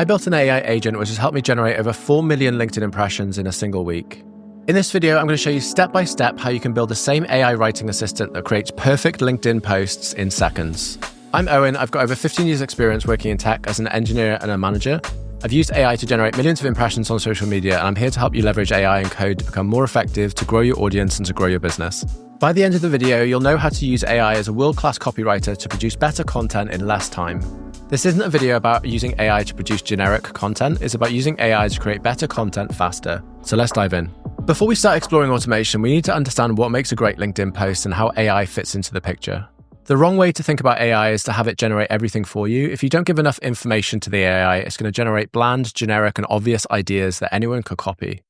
I built an AI agent which has helped me generate over 4 million LinkedIn impressions in a single week. In this video, I'm going to show you step by step how you can build the same AI writing assistant that creates perfect LinkedIn posts in seconds. I'm Owen. I've got over 15 years experience working in tech as an engineer and a manager. I've used AI to generate millions of impressions on social media, and I'm here to help you leverage AI and code to become more effective, to grow your audience and to grow your business. By the end of the video, you'll know how to use AI as a world-class copywriter to produce better content in less time. This isn't a video about using AI to produce generic content. It's about using AI to create better content faster. So let's dive in. Before we start exploring automation, we need to understand what makes a great LinkedIn post and how AI fits into the picture. The wrong way to think about AI is to have it generate everything for you. If you don't give enough information to the AI, it's going to generate bland, generic, and obvious ideas that anyone could copy.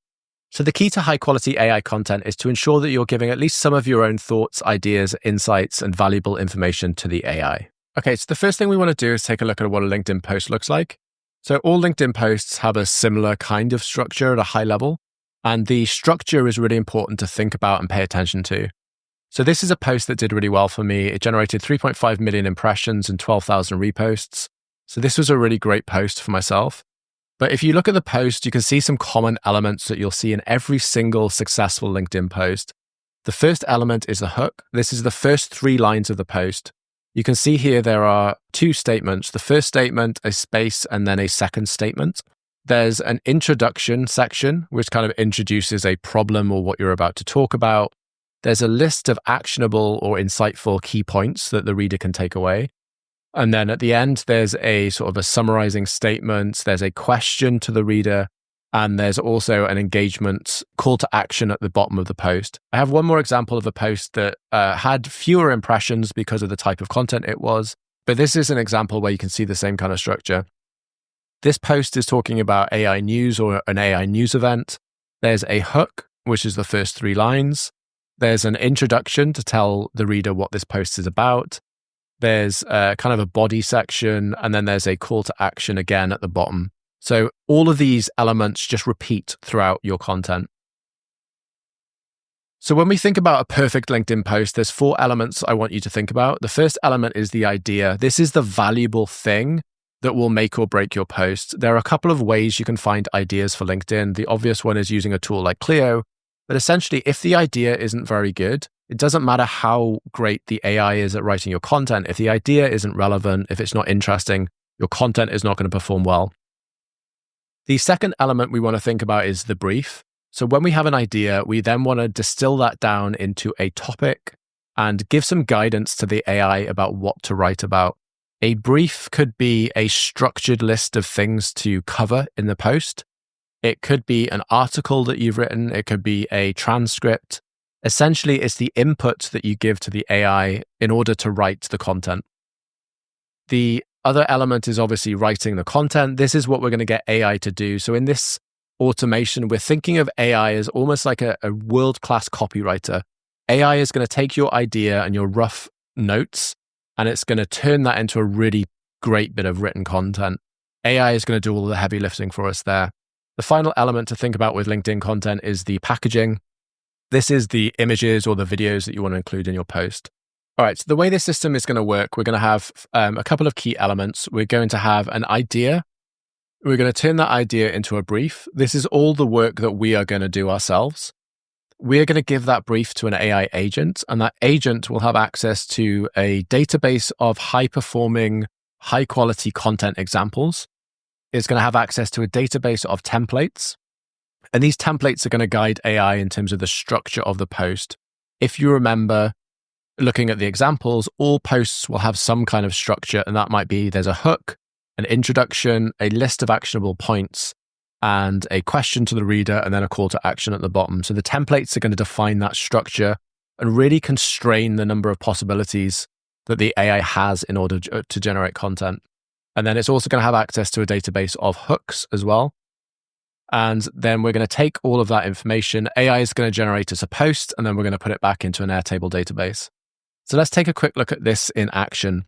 So the key to high-quality AI content is to ensure that you're giving at least some of your own thoughts, ideas, insights, and valuable information to the AI. Okay, so the first thing we want to do is take a look at what a LinkedIn post looks like. So all LinkedIn posts have a similar kind of structure at a high level, and the structure is really important to think about and pay attention to. So this is a post that did really well for me. It generated 3.5 million impressions and 12,000 reposts. So this was a really great post for myself. But if you look at the post, you can see some common elements that you'll see in every single successful LinkedIn post. The first element is a hook. This is the first 3 lines of the post. You can see here there are 2 statements. The first statement, a space, and then a second statement. There's an introduction section, which kind of introduces a problem or what you're about to talk about. There's a list of actionable or insightful key points that the reader can take away. And then at the end, there's a sort of a summarizing statement. There's a question to the reader. And there's also an engagement call to action at the bottom of the post. I have one more example of a post that had fewer impressions because of the type of content it was. But this is an example where you can see the same kind of structure. This post is talking about AI news or an AI news event. There's a hook, which is the first 3 lines. There's an introduction to tell the reader what this post is about. There's kind of a body section, and then there's a call to action again at the bottom. So all of these elements just repeat throughout your content. So when we think about a perfect LinkedIn post, there's 4 elements I want you to think about. The first element is the idea. This is the valuable thing that will make or break your post. There are a couple of ways you can find ideas for LinkedIn. The obvious one is using a tool like Clio. But essentially, if the idea isn't very good, it doesn't matter how great the AI is at writing your content. If the idea isn't relevant, if it's not interesting, your content is not going to perform well. The second element we want to think about is the brief. So when we have an idea, we then want to distill that down into a topic and give some guidance to the AI about what to write about. A brief could be a structured list of things to cover in the post. It could be an article that you've written. It could be a transcript. Essentially, it's the input that you give to the AI in order to write the content. The other element is obviously writing the content. This is what we're going to get AI to do. So in this automation, we're thinking of AI as almost like a world-class copywriter. AI is going to take your idea and your rough notes, and it's going to turn that into a really great bit of written content. AI is going to do all the heavy lifting for us there. The final element to think about with LinkedIn content is the packaging. This is the images or the videos that you want to include in your post. All right, so the way this system is going to work, we're going to have a couple of key elements. We're going to have an idea. We're going to turn that idea into a brief. This is all the work that we are going to do ourselves. We're going to give that brief to an AI agent, and that agent will have access to a database of high-performing, high-quality content examples. It's going to have access to a database of templates. And these templates are going to guide AI in terms of the structure of the post. If you remember looking at the examples, all posts will have some kind of structure, and that might be there's a hook, an introduction, a list of actionable points, and a question to the reader, and then a call to action at the bottom. So the templates are going to define that structure and really constrain the number of possibilities that the AI has in order to generate content. And then it's also going to have access to a database of hooks as well. And then we're going to take all of that information. AI is going to generate us a post, and then we're going to put it back into an Airtable database. So let's take a quick look at this in action.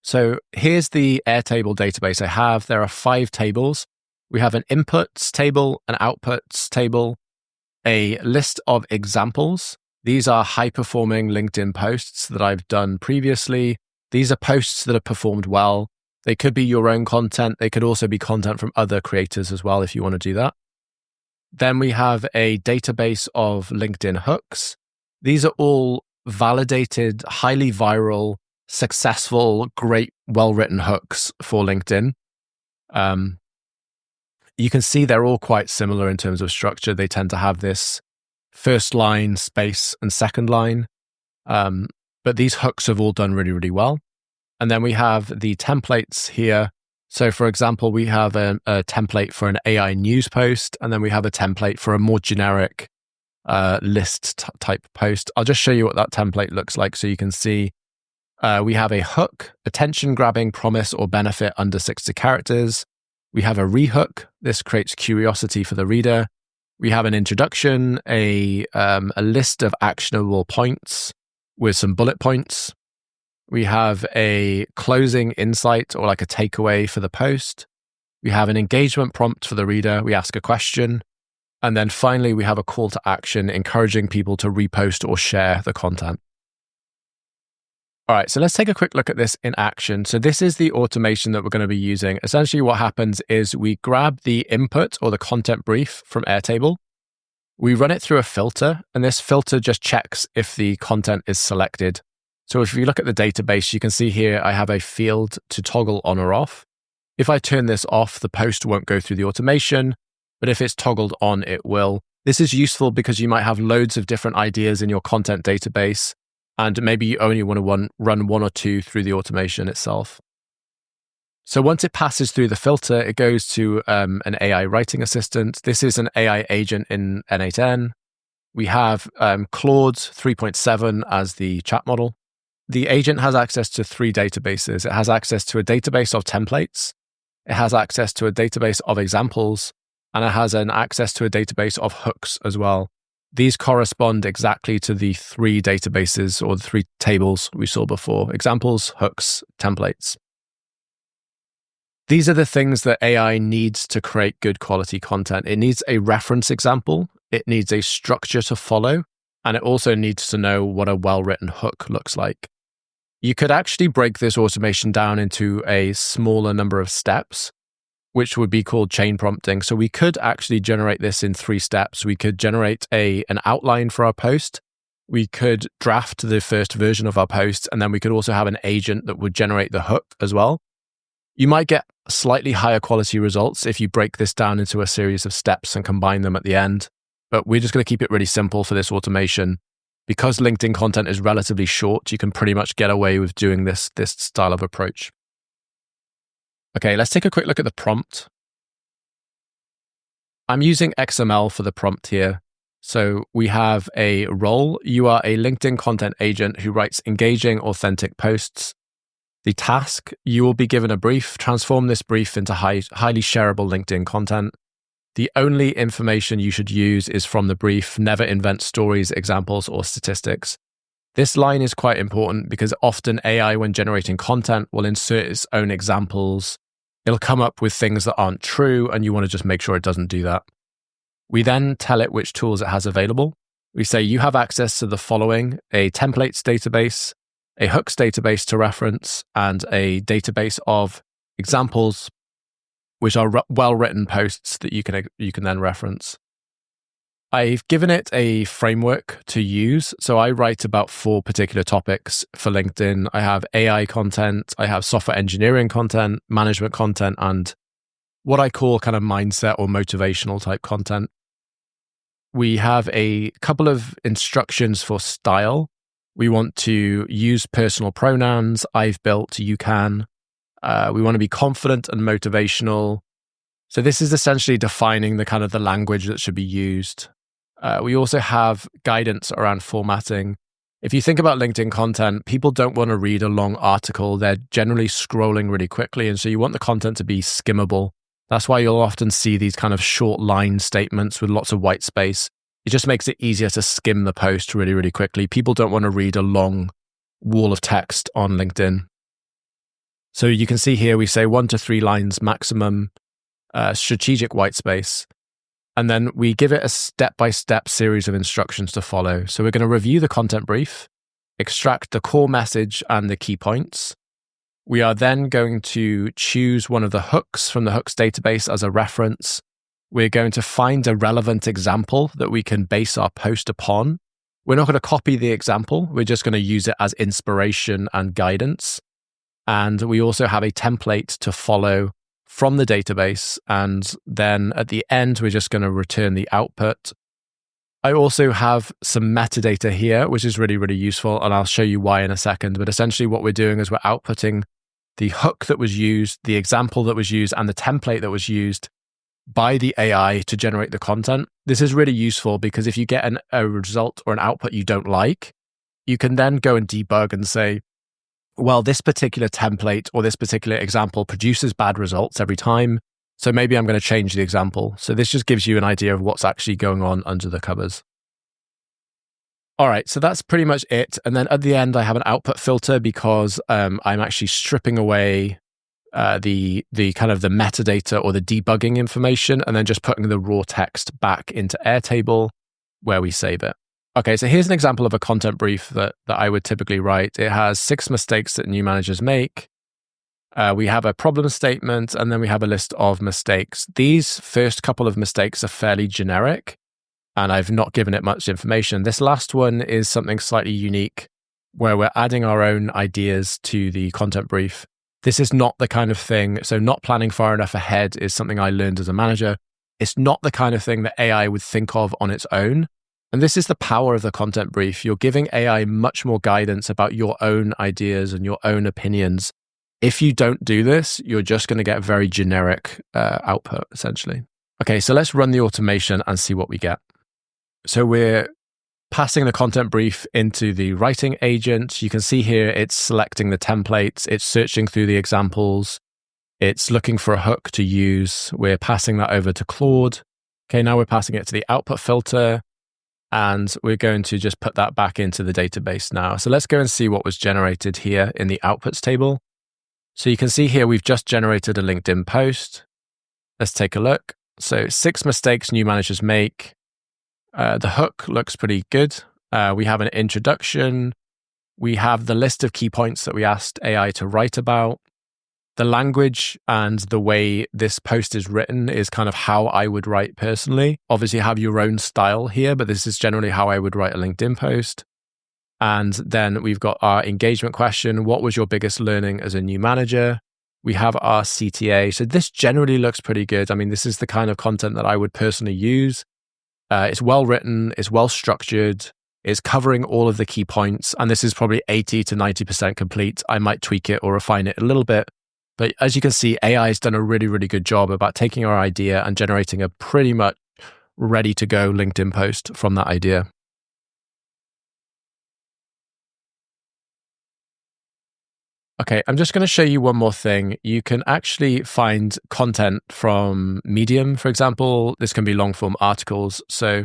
So here's the Airtable database I have. There are 5 tables. We have an inputs table, an outputs table, a list of examples. These are high-performing LinkedIn posts that I've done previously. These are posts that have performed well. They could be your own content. They could also be content from other creators as well if you want to do that. Then we have a database of LinkedIn hooks. These are all validated, highly viral, successful, great, well-written hooks for LinkedIn. You can see they're all quite similar in terms of structure. They tend to have this first line, space, and second line. But these hooks have all done really, really well. And then we have the templates here. So for example, we have a template for an AI news post, and then we have a template for a more generic list type post. I'll just show you what that template looks like so you can see. We have a hook, attention-grabbing promise or benefit under 60 characters. We have a rehook. This creates curiosity for the reader. We have an introduction, a list of actionable points with some bullet points. We have a closing insight or like a takeaway for the post. We have an engagement prompt for the reader. We ask a question. And then finally, we have a call to action, encouraging people to repost or share the content. All right, so let's take a quick look at this in action. So this is the automation that we're going to be using. Essentially, what happens is we grab the input or the content brief from Airtable. We run it through a filter, and this filter just checks if the content is selected. So if you look at the database, you can see here I have a field to toggle on or off. If I turn this off, the post won't go through the automation, but if it's toggled on, it will. This is useful because you might have loads of different ideas in your content database, and maybe you only want to run one or two through the automation itself. So once it passes through the filter, it goes to an AI writing assistant. This is an AI agent in N8N. We have Claude 3.7 as the chat model. The agent has access to 3 databases. It has access to a database of templates. It has access to a database of examples, and it has an access to a database of hooks as well. These correspond exactly to the 3 databases or the 3 tables we saw before: examples, hooks, templates. These are the things that AI needs to create good quality content. It needs a reference example, it needs a structure to follow, and it also needs to know what a well-written hook looks like. You could actually break this automation down into a smaller number of steps, which would be called chain prompting. So we could actually generate this in 3 steps. We could generate an outline for our post. We could draft the first version of our post, and then we could also have an agent that would generate the hook as well. You might get slightly higher quality results if you break this down into a series of steps and combine them at the end. But we're just going to keep it really simple for this automation. Because LinkedIn content is relatively short, you can pretty much get away with doing this style of approach. Okay, let's take a quick look at the prompt. I'm using XML for the prompt here. So we have a role. You are a LinkedIn content agent who writes engaging, authentic posts. The task, you will be given a brief. Transform this brief into highly shareable LinkedIn content. The only information you should use is from the brief. Never invent stories, examples, or statistics. This line is quite important because often AI, when generating content, will insert its own examples. It'll come up with things that aren't true, and you want to just make sure it doesn't do that. We then tell it which tools it has available. We say you have access to the following: a templates database, a hooks database to reference, and a database of examples, which are well-written posts that you can then reference. I've given it a framework to use. So I write about 4 particular topics for LinkedIn. I have AI content, I have software engineering content, management content, and what I call kind of mindset or motivational type content. We have a couple of instructions for style. We want to use personal pronouns. I've built, you can. We want to be confident and motivational. So this is essentially defining the language that should be used. We also have guidance around formatting. If you think about LinkedIn content, people don't want to read a long article. They're generally scrolling really quickly. And so you want the content to be skimmable. That's why you'll often see these kind of short line statements with lots of white space. It just makes it easier to skim the post really, really quickly. People don't want to read a long wall of text on LinkedIn. So you can see here, we say 1 to 3 lines maximum, strategic white space. And then we give it a step-by-step series of instructions to follow. So we're going to review the content brief, extract the core message and the key points. We are then going to choose one of the hooks from the hooks database as a reference. We're going to find a relevant example that we can base our post upon. We're not going to copy the example. We're just going to use it as inspiration and guidance. And we also have a template to follow from the database. And then at the end, we're just going to return the output. I also have some metadata here, which is really, really useful. And I'll show you why in a second. But essentially what we're doing is we're outputting the hook that was used, the example that was used, and the template that was used by the AI to generate the content. This is really useful because if you get a result or an output you don't like, you can then go and debug and say, well, this particular template or this particular example produces bad results every time. So maybe I'm going to change the example. So this just gives you an idea of what's actually going on under the covers. All right, so that's pretty much it. And then at the end, I have an output filter because I'm actually stripping away the kind of the metadata or the debugging information and then just putting the raw text back into Airtable where we save it. Okay, so here's an example of a content brief that I would typically write. It has 6 mistakes that new managers make. We have a problem statement, and then we have a list of mistakes. These first couple of mistakes are fairly generic, and I've not given it much information. This last one is something slightly unique, where we're adding our own ideas to the content brief. This is not the kind of thing, so not planning far enough ahead is something I learned as a manager. It's not the kind of thing that AI would think of on its own. And this is the power of the content brief. You're giving AI much more guidance about your own ideas and your own opinions. If you don't do this, you're just going to get very generic output, essentially. Okay, so let's run the automation and see what we get. So we're passing the content brief into the writing agent. You can see here it's selecting the templates. It's searching through the examples. It's looking for a hook to use. We're passing that over to Claude. Okay, now we're passing it to the output filter. And we're going to just put that back into the database now. So let's go and see what was generated here in the outputs table. So you can see here, we've just generated a LinkedIn post. Let's take a look. So 6 mistakes new managers make. The hook looks pretty good. We have an introduction. We have the list of key points that we asked AI to write about. The language and the way this post is written is kind of how I would write personally. Obviously, have your own style here, but this is generally how I would write a LinkedIn post. And then we've got our engagement question. What was your biggest learning as a new manager? We have our CTA. So this generally looks pretty good. I mean, this is the kind of content that I would personally use. It's well written, it's well structured, it's covering all of the key points. And this is probably 80 to 90% complete. I might tweak it or refine it a little bit. But as you can see, AI has done a really, really good job about taking our idea and generating a pretty much ready to go LinkedIn post from that idea. Okay, I'm just going to show you one more thing. You can actually find content from Medium, for example. This can be long form articles. So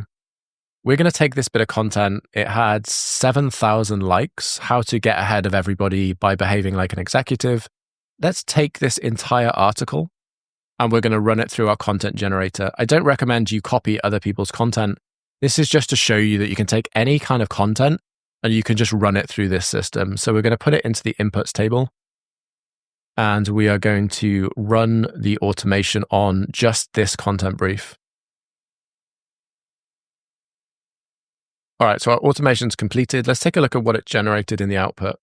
we're going to take this bit of content. It had 7,000 likes, how to get ahead of everybody by behaving like an executive. Let's take this entire article and we're going to run it through our content generator. I don't recommend you copy other people's content. This is just to show you that you can take any kind of content and you can just run it through this system. So we're going to put it into the inputs table and we are going to run the automation on just this content brief. All right, so our automation's completed. Let's take a look at what it generated in the output.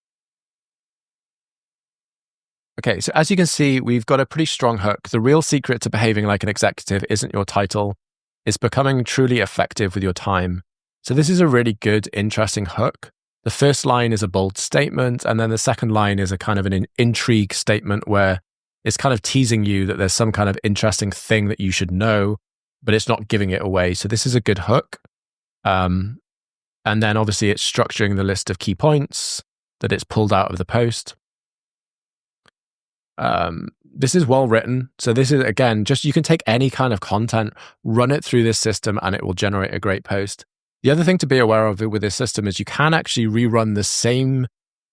Okay, so as you can see, we've got a pretty strong hook. The real secret to behaving like an executive isn't your title. It's becoming truly effective with your time. So this is a really good, interesting hook. The first line is a bold statement, and then the second line is a kind of an intrigue statement where it's kind of teasing you that there's some kind of interesting thing that you should know, but it's not giving it away. So this is a good hook. And then obviously it's structuring the list of key points that it's pulled out of the post. This is well written. So this is, again, just you can take any kind of content, run it through this system, and it will generate a great post. The other thing to be aware of with this system is you can actually rerun the same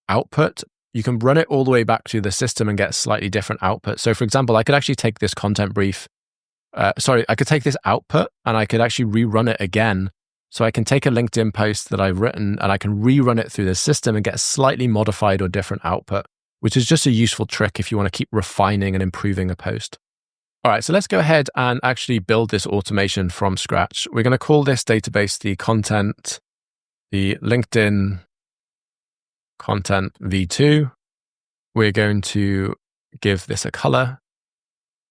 output. You can run it all the way back to the system and get slightly different output. So for example, I could actually take this content brief, I could take this output and I could actually rerun it again. So I can take a LinkedIn post that I've written and I can rerun it through the system and get a slightly modified or different output. which is just a useful trick if you want to keep refining and improving a post. All right, so let's go ahead and actually build this automation from scratch. We're going to call this database the LinkedIn content v2. We're going to give this a color.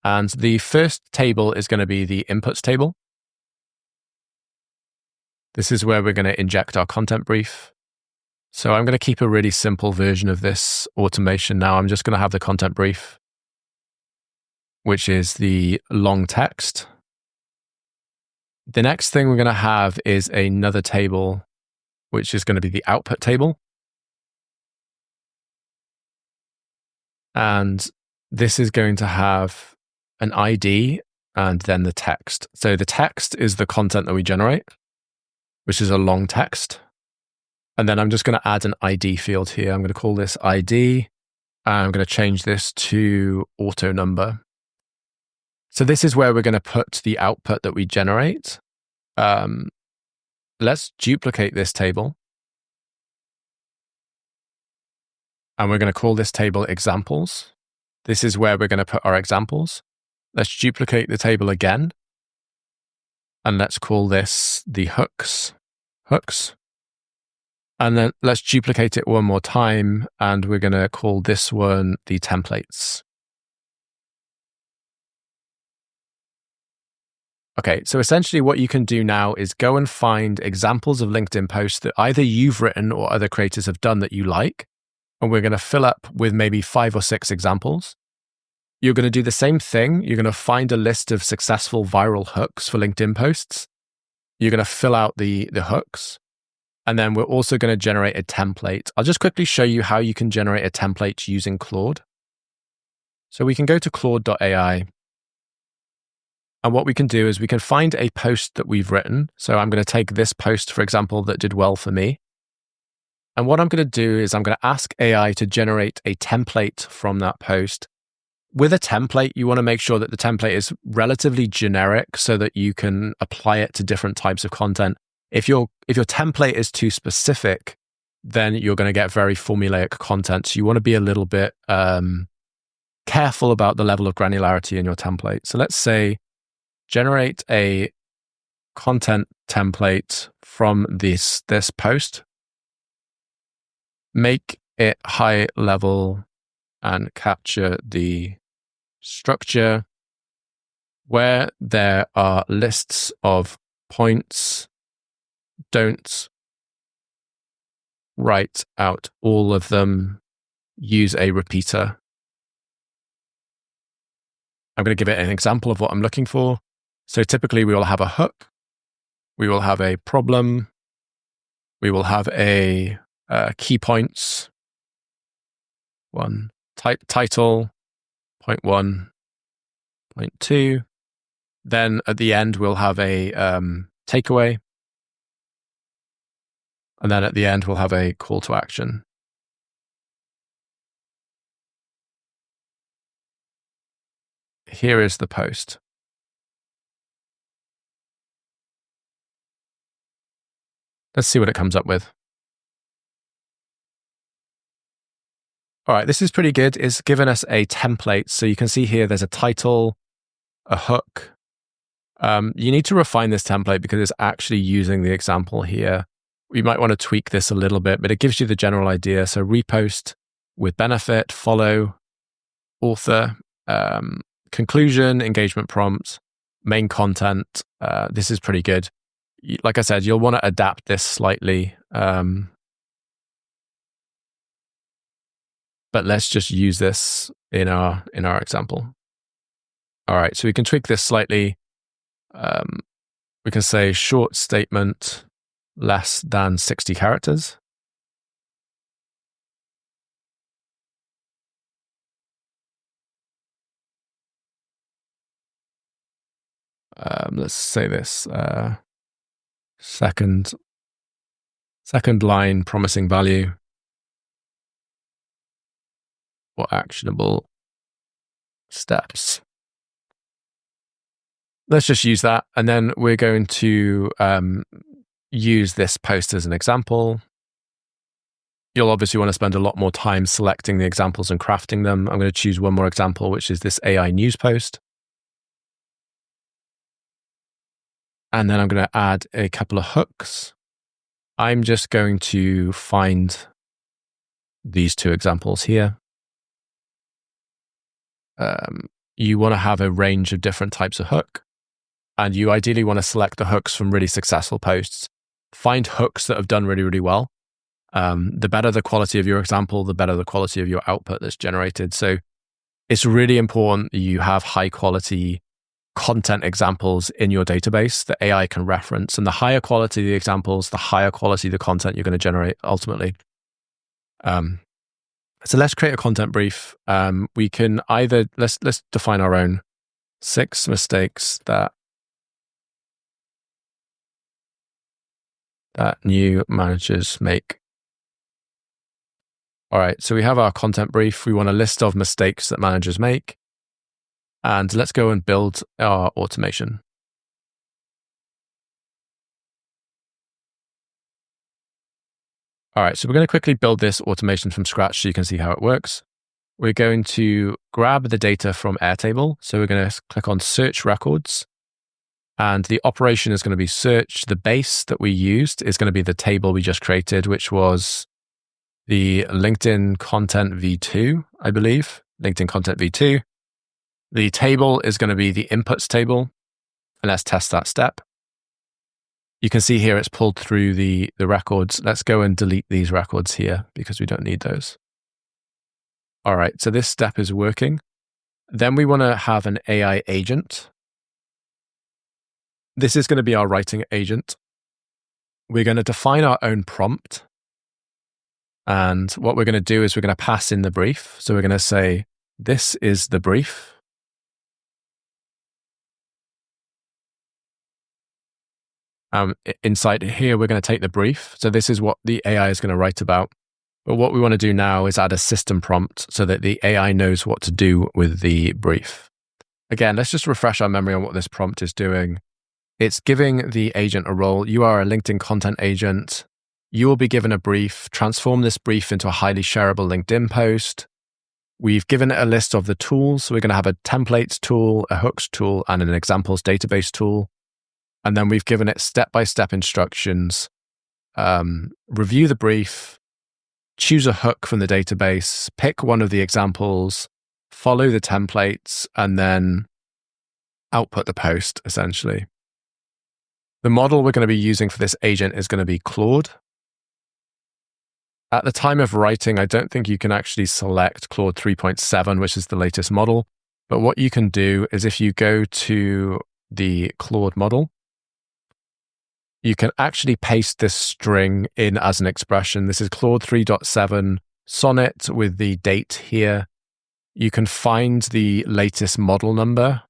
And the first table is going to be the inputs table. This is where we're going to inject our content brief. So I'm going to keep a really simple version of this automation now. I'm just going to have the content brief, which is the long text. The next thing we're going to have is another table, which is going to be the output table. And this is going to have an ID and then the text. So the text is the content that we generate, which is a long text. And then I'm just going to add an ID field here. I'm going to call this ID. And I'm going to change this to auto number. So this is where we're going to put the output that we generate. Let's duplicate this table. And we're going to call this table examples. This is where we're going to put our examples. Let's duplicate the table again. And let's call this the hooks. And then let's duplicate it one more time. And we're going to call this one the templates. Okay, so essentially what you can do now is go and find examples of LinkedIn posts that either you've written or other creators have done that you like. And we're going to fill up with maybe 5 or 6 examples. You're going to do the same thing. You're going to find a list of successful viral hooks for LinkedIn posts. You're going to fill out the hooks. And then we're also going to generate a template. I'll just quickly show you how you can generate a template using Claude. So we can go to claude.ai. And what we can do is we can find a post that we've written. So I'm going to take this post, for example, that did well for me. And what I'm going to do is I'm going to ask AI to generate a template from that post. With a template, you want to make sure that the template is relatively generic so that you can apply it to different types of content. If your template is too specific, then you're going to get very formulaic content. So you want to be a little bit careful about the level of granularity in your template. So let's say generate a content template from this post. Make it high level and capture the structure where there are lists of points. Don't write out all of them. Use a repeater. I'm going to give it an example of what I'm looking for. So typically we will have a hook. We will have a problem. We will have a key points. One title, point 1, point 2. Then at the end, we'll have a takeaway. And then at the end, we'll have a call to action. Here is the post. Let's see what it comes up with. All right, this is pretty good. It's given us a template. So you can see here, there's a title, a hook. You need to refine this template because it's actually using the example here. We might want to tweak this a little bit, but it gives you the general idea. So repost with benefit, follow, author, conclusion, engagement prompt, main content. This is pretty good. Like I said, you'll want to adapt this slightly. But let's just use this in our example. All right, so we can tweak this slightly. We can say short statement, less than 60 characters. Let's say this, second line, promising value or actionable steps. Let's just use that. And then we're going to use this post as an example. You'll obviously want to spend a lot more time selecting the examples and crafting them. I'm going to choose one more example, which is this AI news post. And then I'm going to add a couple of hooks. I'm just going to find these two examples here. You want to have a range of different types of hook, and you ideally want to select the hooks from really successful posts. Find hooks that have done really, really well. The better the quality of your example, the better the quality of your output that's generated. So it's really important that you have high quality content examples in your database that AI can reference. And the higher quality the examples, the higher quality the content you're going to generate ultimately. So let's create a content brief. We can either, let's define our own 6 mistakes that new managers make. All right, so we have our content brief. We want a list of mistakes that managers make. And let's go and build our automation. All right, so we're going to quickly build this automation from scratch so you can see how it works. We're going to grab the data from Airtable. So we're going to click on Search Records. And the operation is going to be search. The base that we used is going to be the table we just created, which was the LinkedIn Content V2, I believe. LinkedIn Content V2. The table is going to be the inputs table. And let's test that step. You can see here it's pulled through the records. Let's go and delete these records here because we don't need those. All right, so this step is working. Then we want to have an AI agent. This is going to be our writing agent. We're going to define our own prompt. And what we're going to do is we're going to pass in the brief. So we're going to say, this is the brief. Inside here, we're going to take the brief. So this is what the AI is going to write about. But what we want to do now is add a system prompt so that the AI knows what to do with the brief. Again, let's just refresh our memory on what this prompt is doing. It's giving the agent a role. You are a LinkedIn content agent. You will be given a brief. Transform this brief into a highly shareable LinkedIn post. We've given it a list of the tools. So we're going to have a templates tool, a hooks tool, and an examples database tool. And then we've given it step-by-step instructions. Review the brief, choose a hook from the database, pick one of the examples, follow the templates, and then output the post, essentially. The model we're going to be using for this agent is going to be Claude. At the time of writing, I don't think you can actually select Claude 3.7, which is the latest model. But what you can do is if you go to the Claude model, you can actually paste this string in as an expression. This is Claude 3.7 Sonnet with the date here. You can find the latest model number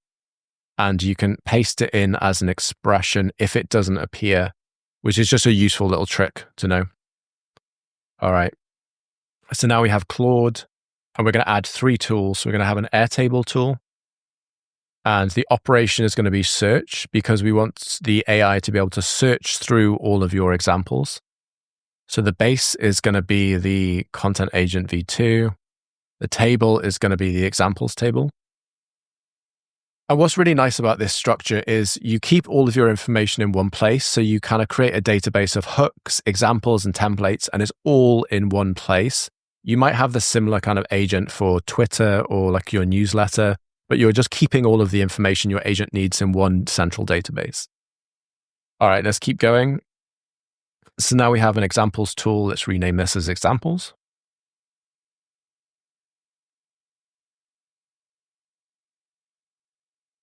and you can paste it in as an expression if it doesn't appear, which is just a useful little trick to know. All right. So now we have Claude and we're going to add 3 tools. So we're going to have an Airtable tool. And the operation is going to be search because we want the AI to be able to search through all of your examples. So the base is going to be the content agent V2. The table is going to be the examples table. And what's really nice about this structure is you keep all of your information in one place. So you kind of create a database of hooks, examples, and templates, and it's all in one place. You might have the similar kind of agent for Twitter or like your newsletter, but you're just keeping all of the information your agent needs in one central database. All right, let's keep going. So now we have an examples tool. Let's rename this as examples.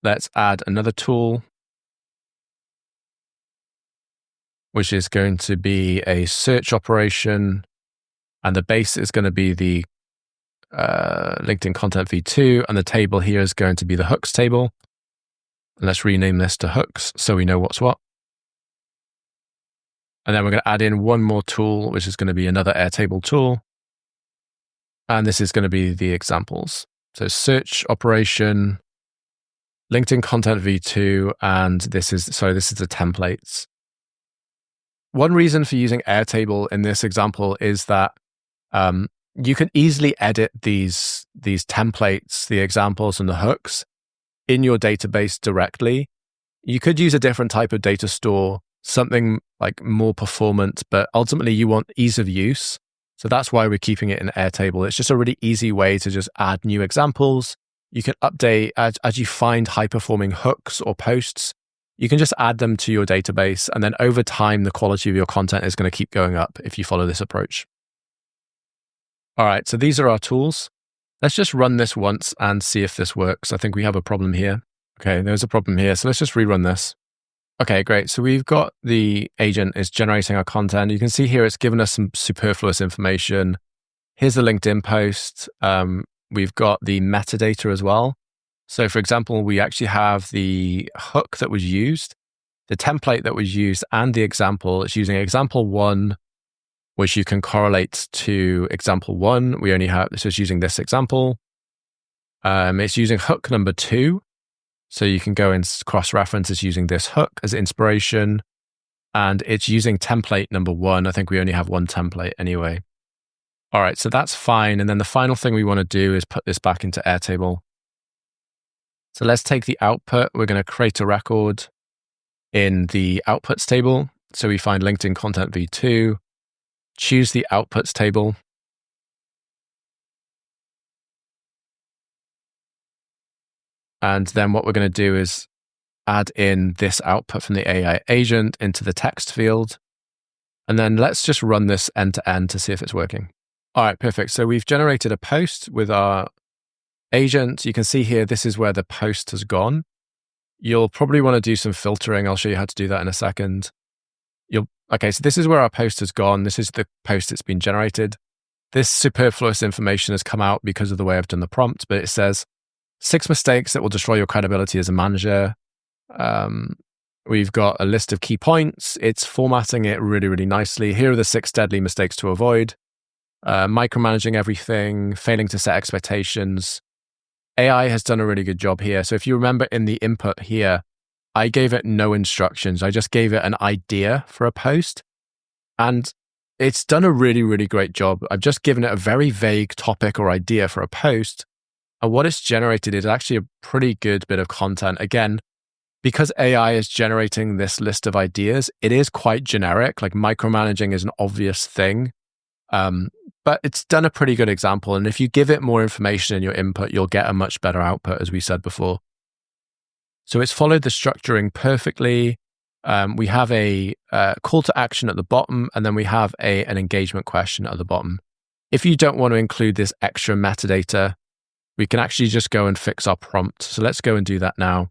Let's add another tool, which is going to be a search operation. And the base is going to be the LinkedIn Content V2, and the table here is going to be the hooks table. And let's rename this to hooks so we know what's what. And then we're going to add in one more tool, which is going to be another Airtable tool. And this is going to be the examples. So search operation, LinkedIn Content V2, and this is the templates. One reason for using Airtable in this example is that You can easily edit these templates, the examples and the hooks in your database directly. You could use a different type of data store, something like more performant, but ultimately you want ease of use. So that's why we're keeping it in Airtable. It's just a really easy way to just add new examples. You can update as you find high-performing hooks or posts. You can just add them to your database, and then over time, the quality of your content is going to keep going up if you follow this approach. All right, so these are our tools. Let's just run this once and see if this works. I think we have a problem here. Okay, there's a problem here. So let's just rerun this. Okay, great. So we've got the agent is generating our content. You can see here it's given us some superfluous information. Here's the LinkedIn post. We've got the metadata as well. So for example, we actually have the hook that was used, the template that was used, and the example. It's using example 1, which you can correlate to example 1. We only have, this is using this example. It's using hook number 2. So you can go and cross-reference it's using this hook as inspiration. And it's using template number 1. I think we only have one template anyway. All right, so that's fine. And then the final thing we want to do is put this back into Airtable. So let's take the output. We're going to create a record in the outputs table. So we find LinkedIn content v2, choose the outputs table. And then what we're going to do is add in this output from the AI agent into the text field. And then let's just run this end to end to see if it's working. All right, perfect. So we've generated a post with our agent. You can see here, this is where the post has gone. You'll probably want to do some filtering. I'll show you how to do that in a second. Okay, so this is where our post has gone. This is the post that's been generated. This superfluous information has come out because of the way I've done the prompt, but it says 6 mistakes that will destroy your credibility as a manager. We've got a list of key points. It's formatting it really, really nicely. Here are the 6 deadly mistakes to avoid. Micromanaging everything, failing to set expectations. AI has done a really good job here. So if you remember in the input here, I gave it no instructions. I just gave it an idea for a post. And it's done a really, really great job. I've just given it a very vague topic or idea for a post. And what it's generated is actually a pretty good bit of content. Again, because AI is generating this list of ideas, it is quite generic. Like micromanaging is an obvious thing. But it's done a pretty good example. And if you give it more information in your input, you'll get a much better output, as we said before. So it's followed the structuring perfectly. We have a call to action at the bottom, and then we have an engagement question at the bottom. If you don't want to include this extra metadata, we can actually just go and fix our prompt. So let's go and do that now.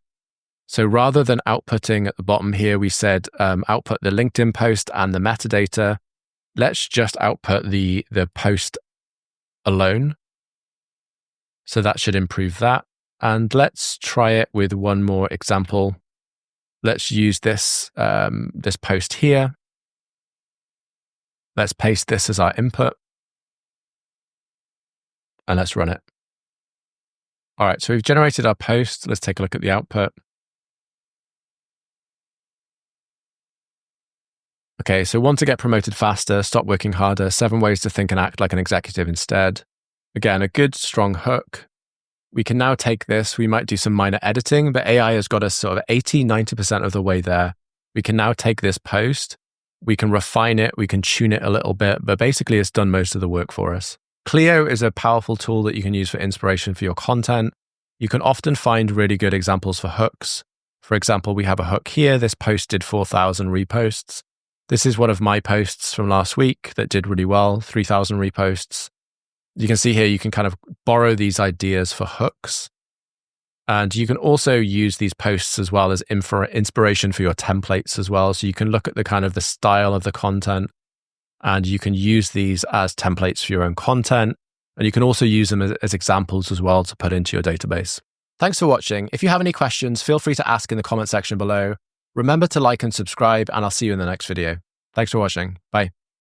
So rather than outputting at the bottom here, we said output the LinkedIn post and the metadata. Let's just output the post alone. So that should improve that. And let's try it with one more example. Let's use this post here. Let's paste this as our input. And let's run it. All right, so we've generated our post. Let's take a look at the output. Okay, so want to get promoted faster, stop working harder, 7 ways to think and act like an executive instead. Again, a good, strong hook. We can now take this. We might do some minor editing, but AI has got us sort of 80, 90% of the way there. We can now take this post. We can refine it. We can tune it a little bit, but basically it's done most of the work for us. Clio is a powerful tool that you can use for inspiration for your content. You can often find really good examples for hooks. For example, we have a hook here. This post did 4,000 reposts. This is one of my posts from last week that did really well, 3,000 reposts. You can see here, you can kind of borrow these ideas for hooks. And you can also use these posts as well as inspiration for your templates as well. So you can look at the kind of the style of the content, and you can use these as templates for your own content. And you can also use them as examples as well to put into your database. Thanks for watching. If you have any questions, feel free to ask in the comment section below. Remember to like and subscribe, and I'll see you in the next video. Thanks for watching. Bye.